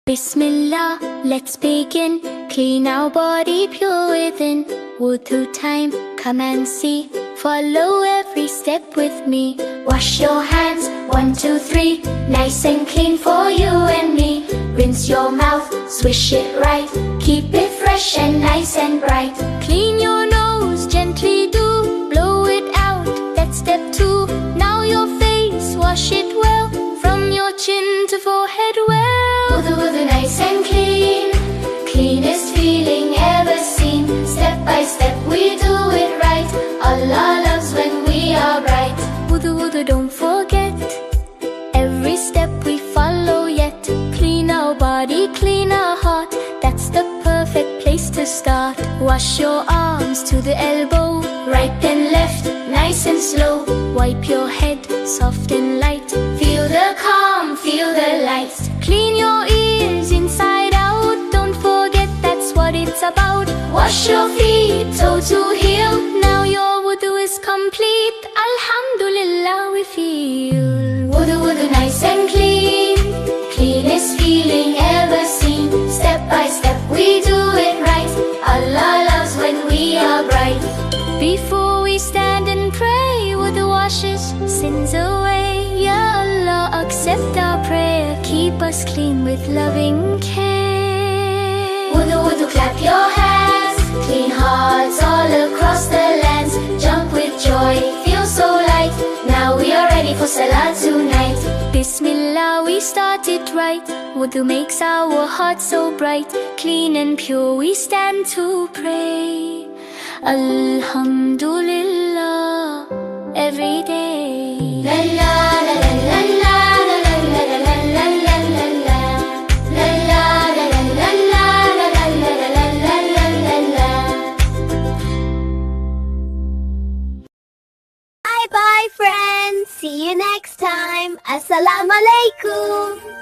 Bismillah, let's begin. Clean our body pure within. Wudhu time, come and see. Follow every step with me. Wash your hands, 1, 2, 3. Nice and clean for you and me. Rinse your mouth, swish it right. Keep it fresh and nice and bright. Clean your nose, gently do. Blow it out, that's step 2. Now your face, wash it well. From your chin to forehead well. Wudhu, nice and clean. Cleanest feeling ever seen. Step by step we do it right. Allah loves when we are bright. Wudhu, don't forget. Every step we follow yet. Clean our body, clean our heart. That's the perfect place to start. Wash your arms to the elbow. Right and left, nice and slow. Wipe your head, soft and light. Feel the calm, feel the lights. Clean your ears inside out. Don't forget that's what it's about. Wash your feet, toe to heel. Now your wudhu is complete. Alhamdulillah we feel. Wudhu, nice and clean. Cleanest feeling ever seen. Step by step we do it right. Allah loves when we are bright. Before we stand and pray, wudhu washes sins away. Ya Allah, accept our prayer. Keep us clean with loving care. Wudhu, clap your hands. Clean hearts all across the lands. Jump with joy, feel so light. Now we are ready for Salah tonight. Bismillah, we start it right. Wudhu makes our hearts so bright. Clean and pure we stand to pray. Alhamdulillah, every day. La la la la la la la la la la la la la la. La la la la la la la la la la la la. Bye bye friends. See you next time. Assalamu alaikum.